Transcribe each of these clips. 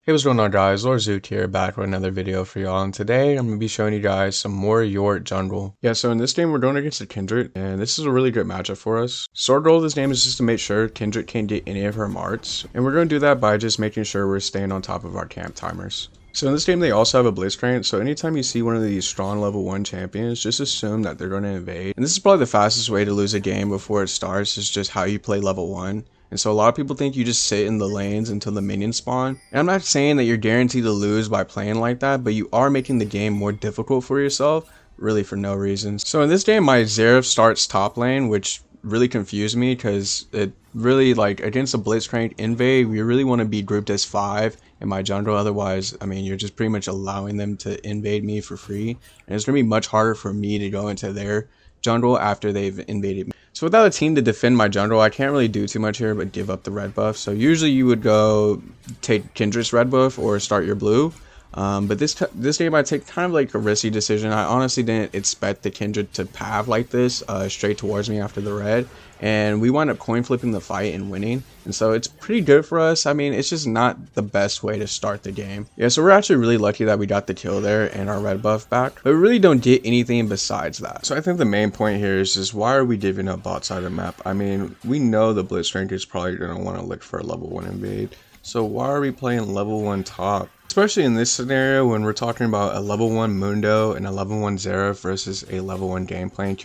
Hey, what's going on, guys? Lord Zook here, back with another video for y'all, and today I'm going to be showing you guys some more Yorick jungle. Yeah, so in this game we're going against the Kindred, and this is a really good matchup for us. So our goal of this game is just to make sure Kindred can't get any of her marts, and we're going to do that by just making sure we're staying on top of our camp timers. So in this game they also have a Blitzcrank, so anytime you see one of these strong level 1 champions, just assume that they're going to invade. And this is probably the fastest way to lose a game before it starts, is just how you play level 1. And so a lot of people think you just sit in the lanes until the minions spawn. And I'm not saying that you're guaranteed to lose by playing like that, but you are making the game more difficult for yourself, really for no reason. So in this game, my Xerath starts top lane, which really confused me because it really, like, against a Blitzcrank invade, we really want to be grouped as 5 in my jungle. Otherwise, I mean, you're just pretty much allowing them to invade me for free. And it's going to be much harder for me to go into their jungle after they've invaded me. So without a team to defend my jungle, I can't really do too much here but give up the red buff. So usually you would go take Kindred's red buff or start your blue. But this game I take kind of like a risky decision. I honestly didn't expect the Kindred to path like this straight towards me after the red. And we wound up coin flipping the fight and winning. And so it's pretty good for us. I mean, it's just not the best way to start the game. Yeah, so we're actually really lucky that we got the kill there and our red buff back. But we really don't get anything besides that. So I think the main point here is just, why are we giving up bot side of the map? I mean, we know the Blitzcrank is probably going to want to look for a level 1 invade. So why are we playing level 1 top? Especially in this scenario when we're talking about a level 1 Mundo and a level 1 Xerath versus a level 1 Gangplank,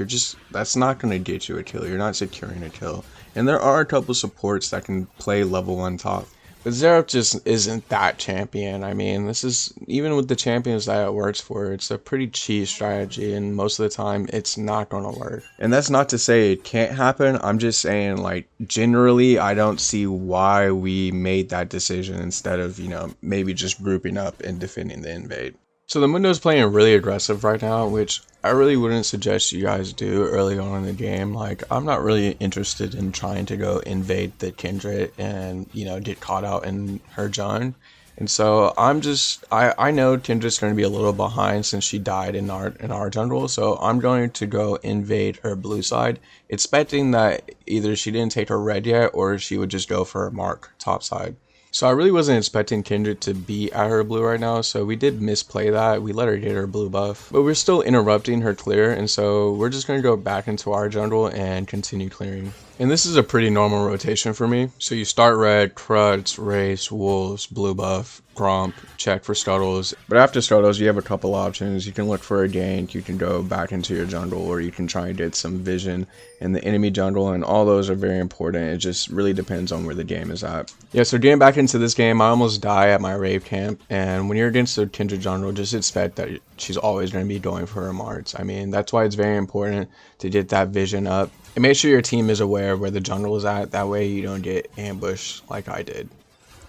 that's not going to get you a kill. You're not securing a kill. And there are a couple supports that can play level 1 top. But Xerath just isn't that champion. I mean, this is, even with the champions that it works for, it's a pretty cheap strategy, and most of the time it's not going to work. And that's not to say it can't happen. I'm just saying, like, generally I don't see why we made that decision instead of, you know, maybe just grouping up and defending the invade. So the Mundo's playing really aggressive right now, which I really wouldn't suggest you guys do early on in the game. Like, I'm not really interested in trying to go invade the Kindred and, you know, get caught out in her John. And so I know Kindred's going to be a little behind since she died in our jungle. So I'm going to go invade her blue side, expecting that either she didn't take her red yet or she would just go for her mark top side. So I really wasn't expecting Kindred to be at her blue right now, so we did misplay that. We let her get her blue buff, but we're still interrupting her clear, and so we're just going to go back into our jungle and continue clearing. And this is a pretty normal rotation for me. So you start red, Cruds, Race, Wolves, blue buff, Gromp, check for Scuttles. But after Scuttles, you have a couple options. You can look for a gank, you can go back into your jungle, or you can try and get some vision in the enemy jungle, and all those are very important. It just really depends on where the game is at. Yeah, so getting back into this game, I almost die at my Rave camp, and when you're against a Kindred jungle, just expect that she's always going to be going for her marts. I mean, that's why it's very important to get that vision up. And make sure your team is aware of where the jungle is at. That way you don't get ambushed like I did.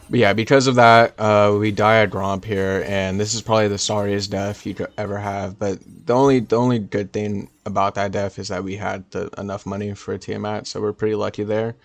But yeah, because of that, we die at Gromp here, and this is probably the sorriest death you could ever have. But the only good thing about that death is that we had enough money for a Tiamat, so we're pretty lucky there.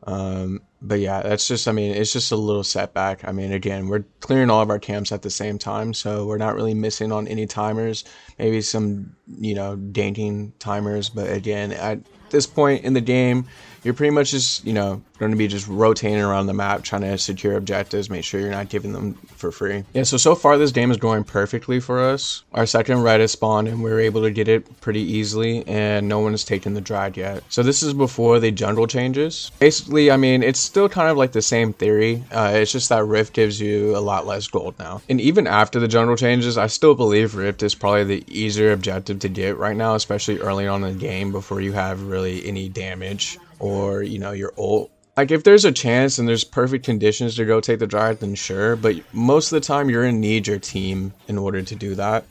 But yeah, that's just, I mean, it's just a little setback. I mean, again, we're clearing all of our camps at the same time, so we're not really missing on any timers. Maybe some, you know, danking timers, but again, at this point in the game, you're pretty much just, you know, going to be just rotating around the map, trying to secure objectives, make sure you're not giving them for free. Yeah, so far this game is going perfectly for us. Our second red is spawned and we were able to get it pretty easily, and no one has taken the drag yet. So this is before the jungle changes. Basically, I mean, it's still kind of like the same theory. It's just that Rift gives you a lot less gold now. And even after the jungle changes, I still believe Rift is probably the easier objective to get right now, especially early on in the game before you have really any damage or, you know, your ult. Like, if there's a chance and there's perfect conditions to go take the drive, then sure, but most of the time you're gonna need your team in order to do that.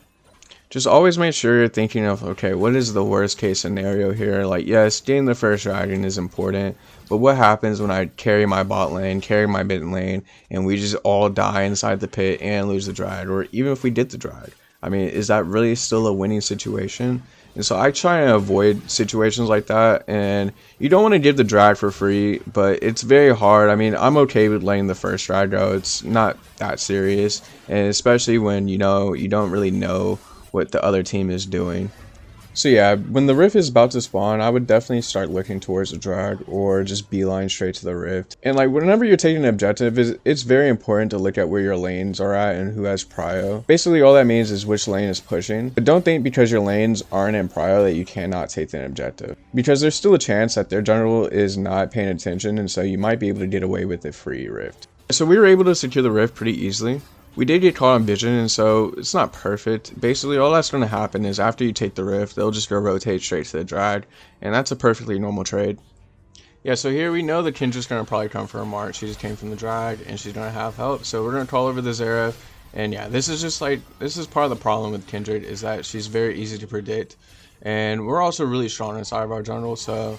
Just always make sure you're thinking of, okay, what is the worst case scenario here? Like, yes, getting the first dragon is important, but what happens when I carry my bot lane, carry my mid lane, and we just all die inside the pit and lose the drag? Or even if we did the drag, I mean, is that really still a winning situation? And so I try to avoid situations like that, and you don't want to give the drag for free, but it's very hard. I mean, I'm okay with letting the first drag go. It's not that serious, and especially when, you know, you don't really know what the other team is doing. So yeah, when the rift is about to spawn, I would definitely start looking towards the drag or just beeline straight to the rift. And like whenever you're taking an objective, it's very important to look at where your lanes are at and who has prio. Basically all that means is which lane is pushing. But don't think because your lanes aren't in prio that you cannot take an objective. Because there's still a chance that their general is not paying attention, and so you might be able to get away with a free rift. So we were able to secure the rift pretty easily. We did get caught on vision, and so it's not perfect. Basically, all that's going to happen is after you take the rift, they'll just go rotate straight to the drag, and that's a perfectly normal trade. Yeah, so here we know the Kindred's going to probably come for a march. She just came from the drag, and she's going to have help, so we're going to call over the Zera. And yeah, this is just like, this is part of the problem with Kindred, is that she's very easy to predict, and we're also really strong inside of our jungle, so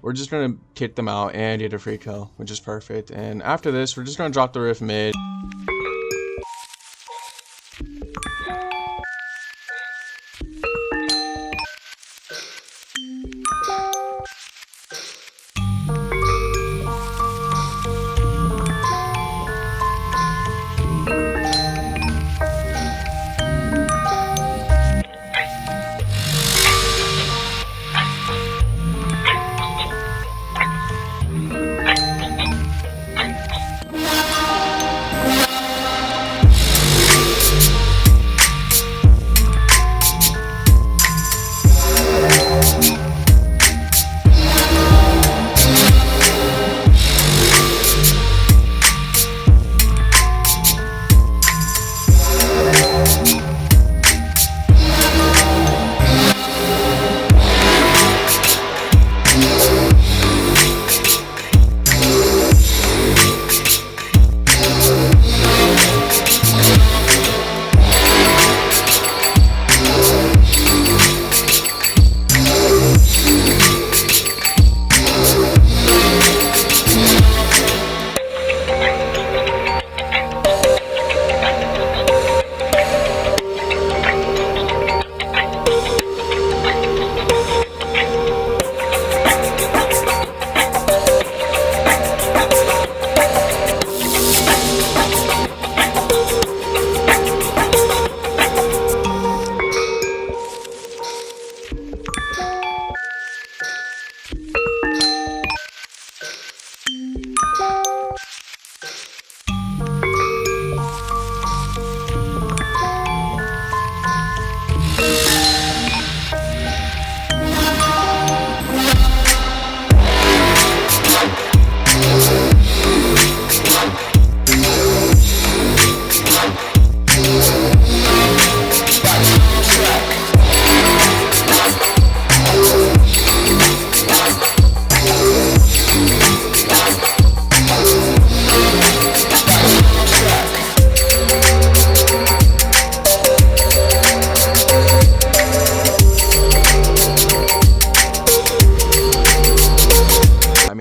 we're just going to kick them out and get a free kill, which is perfect. And after this, we're just going to drop the rift mid.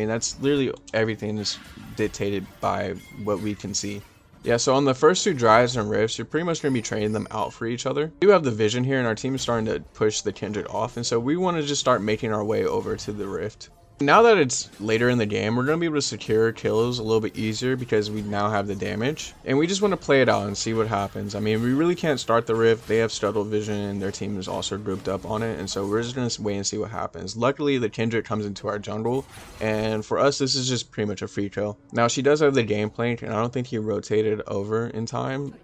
That's literally everything is dictated by what we can see. Yeah, so on the first two drives and rifts, you're pretty much going to be training them out for each other. We do have the vision here, and our team is starting to push the Kindred off, and so we want to just start making our way over to the rift. Now that it's later in the game, we're going to be able to secure kills a little bit easier because we now have the damage. And we just want to play it out and see what happens. I mean, we really can't start the rift. They have Struggle Vision and their team is also grouped up on it. And so we're just going to wait and see what happens. Luckily, the Kindred comes into our jungle. And for us, this is just pretty much a free kill. Now, she does have the game plank, and I don't think he rotated over in time.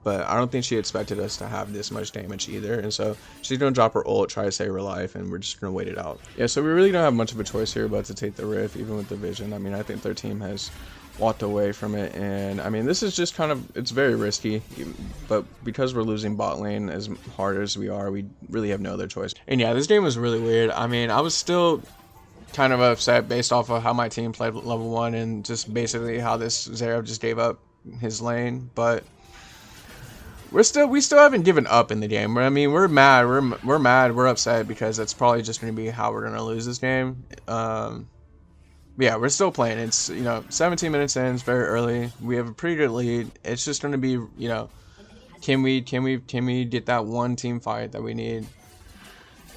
But I don't think she expected us to have this much damage either, and so she's going to drop her ult, try to save her life, and we're just going to wait it out. Yeah, so we really don't have much of a choice here but to take the rift, even with the vision. I mean, I think their team has walked away from it, and I mean, this is just kind of, it's very risky, but because we're losing bot lane as hard as we are, we really have no other choice. And yeah, this game was really weird. I mean, I was still kind of upset based off of how my team played level 1 and just basically how this Zera just gave up his lane, but we still haven't given up in the game. I mean, we're mad. We're mad. We're upset because that's probably just going to be how we're going to lose this game. Yeah, we're still playing. It's, you know, 17 minutes in. It's very early. We have a pretty good lead. It's just going to be, you know, can we get that one team fight that we need?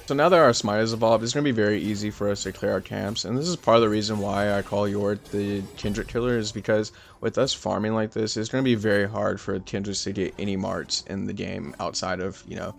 So now that our smite is evolved, it's going to be very easy for us to clear our camps, and this is part of the reason why I call Yorick the Kindred killer, is because with us farming like this, it's going to be very hard for Kindreds to get any marts in the game outside of, you know,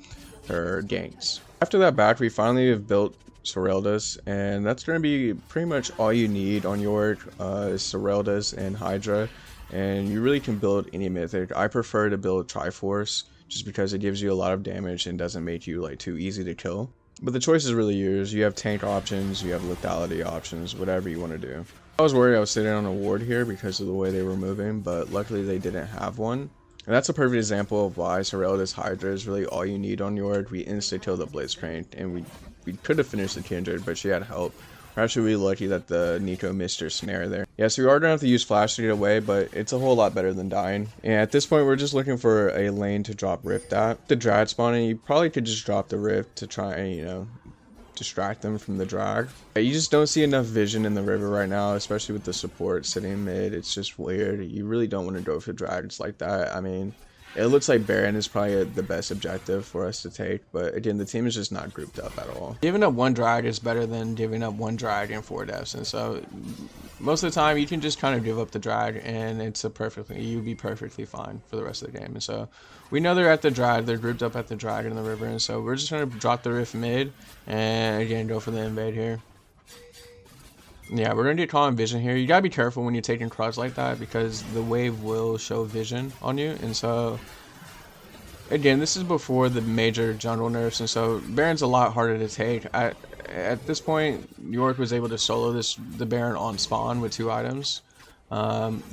her ganks. After that back, we finally have built Soreldas, and that's going to be pretty much all you need on Yorick is Soreldas and Hydra, and you really can build any mythic. I prefer to build Triforce just because it gives you a lot of damage and doesn't make you like too easy to kill. But the choice is really yours. You have tank options, you have lethality options, whatever you want to do. I was worried I was sitting on a ward here because of the way they were moving, but luckily they didn't have one. And that's a perfect example of why Sorelda's Hydra is really all you need on Yorick. We insta-killed the Blitzcrank, and we could have finished the Kindred, but she had help. We're actually really lucky that the Nico missed her snare there. Yeah, so we are going to have to use Flash to get away, but it's a whole lot better than dying. And at this point, we're just looking for a lane to drop Rift at. The Drag spawning, you probably could just drop the Rift to try and, you know, distract them from the drag. You just don't see enough vision in the river right now, especially with the support sitting mid. It's just weird. You really don't want to go for drags like that. I mean, it looks like Baron is probably the best objective for us to take, but again, the team is just not grouped up at all. Giving up one drag is better than giving up one drag and 4 deaths, and so most of the time you can just kind of give up the drag and you'll be perfectly fine for the rest of the game. And so we know they're at the drag, they're grouped up at the drag in the river, and so we're just going to drop the Rift mid and again go for the invade here. Yeah, we're going to get caught on vision here. You got to be careful when you're taking cross like that because the wave will show vision on you. And so, again, this is before the major jungle nerfs. And so, Baron's a lot harder to take. At this point, Yorick was able to solo the Baron on spawn with 2 items.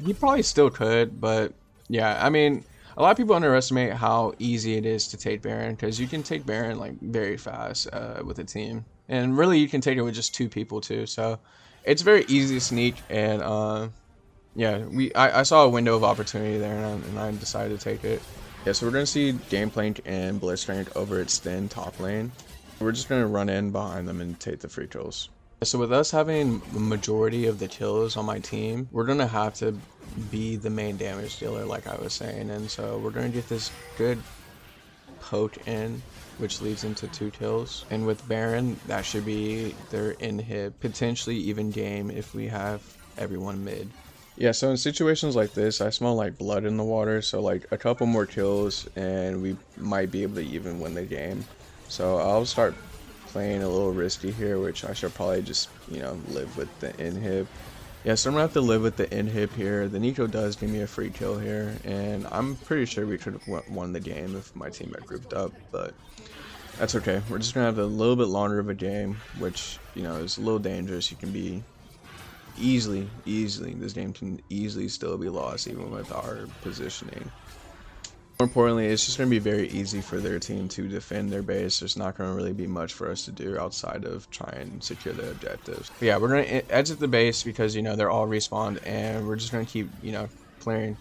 He probably still could, but yeah, I mean, a lot of people underestimate how easy it is to take Baron because you can take Baron like very fast with a team. And really, you can take it with just 2 people too. So, it's very easy to sneak, and yeah, I saw a window of opportunity there, and I decided to take it. Yeah, so we're gonna see Gameplank and Blitzcrank over at Sten top lane. We're just gonna run in behind them and take the free kills. So with us having the majority of the kills on my team, we're gonna have to be the main damage dealer, like I was saying, and so we're gonna get this good poke in, which leads into 2 kills. And with Baron, that should be their inhib, potentially even game if we have everyone mid. Yeah, so in situations like this, I smell like blood in the water, so like a couple more kills and we might be able to even win the game. So I'll start playing a little risky here, which I should probably just, you know, live with the inhib. Yeah, so I'm gonna have to live with the inhib here. The Nico does give me a free kill here, and I'm pretty sure we could have won the game if my team had grouped up, but that's okay. We're just gonna have a little bit longer of a game, which, you know, is a little dangerous. You can be easily, this game can easily still be lost even with our positioning. More importantly, it's just going to be very easy for their team to defend their base. There's not going to really be much for us to do outside of try and secure their objectives. But yeah, we're going to exit the base because, you know, they're all respawned, and we're just going to keep, you know, clearing.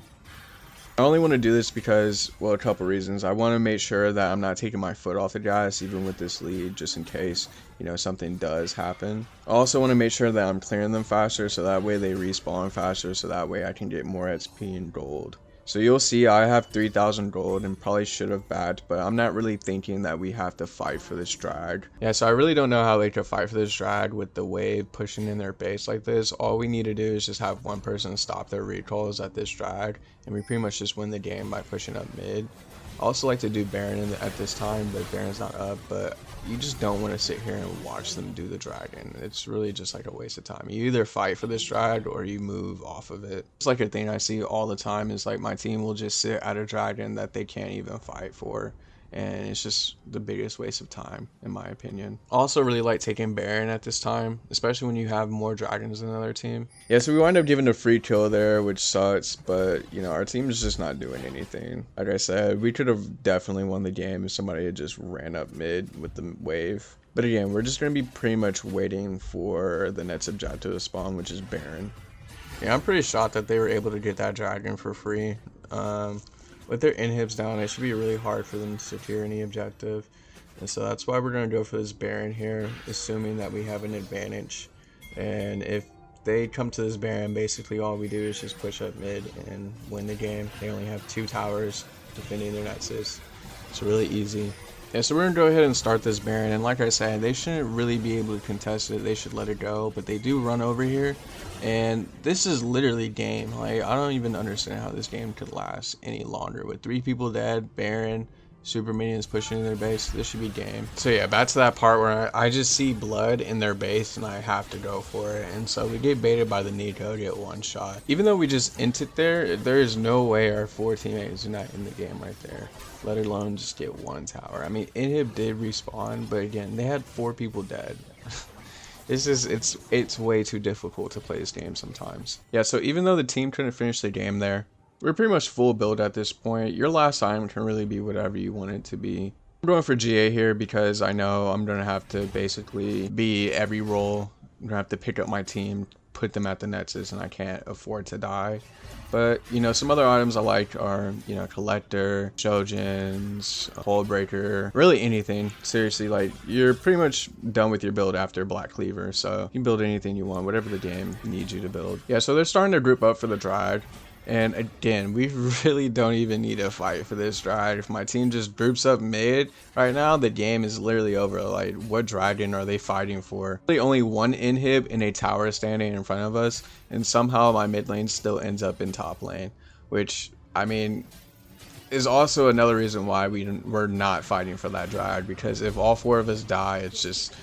I only want to do this because, well, a couple reasons. I want to make sure that I'm not taking my foot off the gas even with this lead, just in case, you know, something does happen. I also want to make sure that I'm clearing them faster so that way they respawn faster, so that way I can get more XP and gold. So you'll see I have 3,000 gold and probably should have backed, but I'm not really thinking that we have to fight for this drag. Yeah, so I really don't know how they could fight for this drag with the wave pushing in their base like this. All we need to do is just have one person stop their recalls at this drag, and we pretty much just win the game by pushing up mid. I also like to do Baron at this time, but Baron's not up, but you just don't want to sit here and watch them do the dragon. It's really just like a waste of time. You either fight for this drag or you move off of it. It's like a thing I see all the time is like my team will just sit at a dragon that they can't even fight for. And it's just the biggest waste of time, in my opinion. I also really like taking Baron at this time, especially when you have more dragons than another team. Yeah, so we wind up giving a free kill there, which sucks, but, you know, our team is just not doing anything. Like I said, we could have definitely won the game if somebody had just ran up mid with the wave. But again, we're just going to be pretty much waiting for the next objective to spawn, which is Baron. Yeah, I'm pretty shocked that they were able to get that dragon for free. With their inhibs down, it should be really hard for them to secure any objective. And so that's why we're going to go for this Baron here, assuming that we have an advantage. And if they come to this Baron, basically all we do is just push up mid and win the game. They only have 2 towers defending their Nexus. It's really easy. Yeah, so we're going to go ahead and start this Baron. And like I said, they shouldn't really be able to contest it. They should let it go. But they do run over here. And this is literally game. Like, I don't even understand how this game could last any longer. With 3 people dead, Baron, Super minions pushing in their base. This should be game. So yeah, back to that part where I just see blood in their base and I have to go for it. And so we get baited by the Nico to get one shot. Even though we just inted there is no way our 4 teammates are not in the game right there. Let alone just get one tower. I mean, Inhib did respawn, but again, they had 4 people dead. It's way too difficult to play this game sometimes. Yeah, so even though the team couldn't finish the game there, we're pretty much full build at this point. Your last item can really be whatever you want it to be. I'm going for GA here because I know I'm going to have to basically be every role. I'm going to have to pick up my team, put them at the nexus, and I can't afford to die. But, you know, some other items I like are, you know, Collector, Shojins, Hole Breaker, really anything. Seriously, like, you're pretty much done with your build after Black Cleaver, so you can build anything you want, whatever the game needs you to build. Yeah, so they're starting to group up for the Dryad. And again, we really don't even need to fight for this Dryad. If my team just groups up mid right now, the game is literally over. Like, what dragon are they fighting for? Really only one inhib in a tower standing in front of us, and somehow my mid lane still ends up in top lane, which, I mean, is also another reason why we're not fighting for that Dryad, because if all 4 of us die, it's just...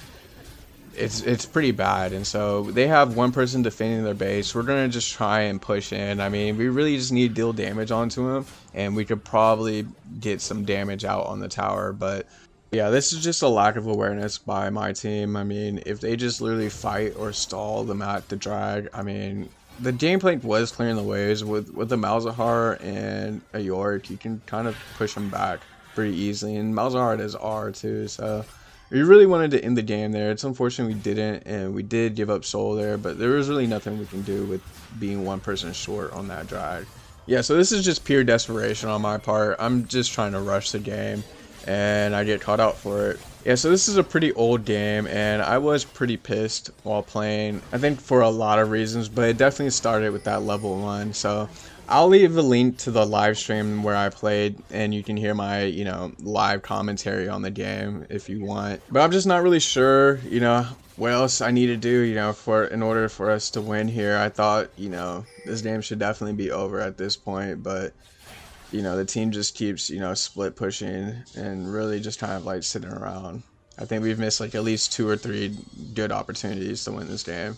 It's pretty bad. And so they have one person defending their base. We're gonna just try and push in. I mean, we really just need to deal damage onto him, and we could probably get some damage out on the tower. But yeah, this is just a lack of awareness by my team. I mean, if they just literally fight or stall them at the drag, I mean, the gameplay was clearing the ways with the Malzahar and a Yorick. You can kind of push them back pretty easily, and Malzahar does R too, so we really wanted to end the game there. It's unfortunate we didn't, and we did give up soul there, but there was really nothing we can do with being one person short on that drag. Yeah, so this is just pure desperation on my part. I'm just trying to rush the game, and I get caught out for it. Yeah, so this is a pretty old game, and I was pretty pissed while playing, I think for a lot of reasons, but it definitely started with that level 1. So I'll leave a link to the live stream where I played, and you can hear my, you know, live commentary on the game if you want. But I'm just not really sure, you know, what else I need to do, you know, in order for us to win here. I thought, you know, this game should definitely be over at this point, but, you know, the team just keeps, you know, split pushing and really just kind of like sitting around. I think we've missed like at least 2 or 3 good opportunities to win this game.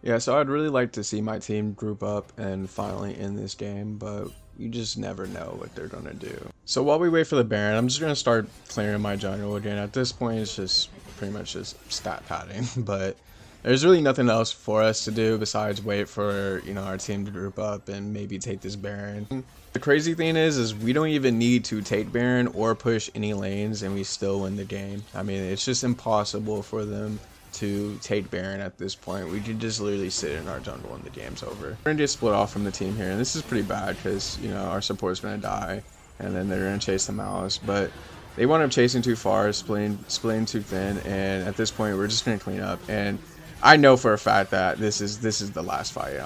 Yeah, so I'd really like to see my team group up and finally end this game, but you just never know what they're going to do. So while we wait for the Baron, I'm just going to start clearing my jungle again. At this point, it's just pretty much just stat padding, but there's really nothing else for us to do besides wait for, you know, our team to group up and maybe take this Baron. The crazy thing is we don't even need to take Baron or push any lanes, and we still win the game. I mean, it's just impossible for them to take Baron at this point. We can just literally sit in our jungle and the game's over. We're gonna get split off from the team here, and this is pretty bad because, you know, our support's gonna die, and then they're gonna chase the Malice, but they wound up chasing too far, splitting too thin, and at this point we're just gonna clean up. And I know for a fact that this is the last fight.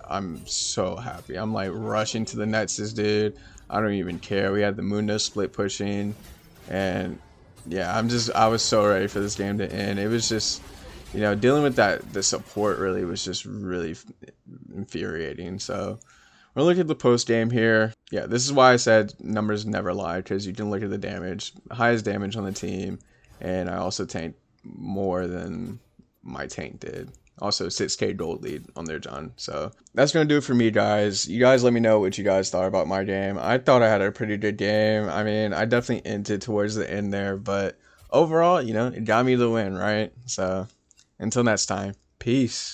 I'm so happy. I'm like rushing to the nexus, dude. I don't even care. We had the Mundo split pushing, and yeah, I was so ready for this game to end. It was just, you know, dealing with the support really was just really infuriating. So we'll look at the post game here. Yeah, this is why I said numbers never lie, because you can look at the damage, highest damage on the team, and I also tanked more than my tank did. Also 6k gold lead on their John. So that's gonna do it for me, guys. You guys let me know what you guys thought about my game. I thought I had a pretty good game. I mean, I definitely ended towards the end there, but overall, you know, it got me the win, right? So until next time, peace.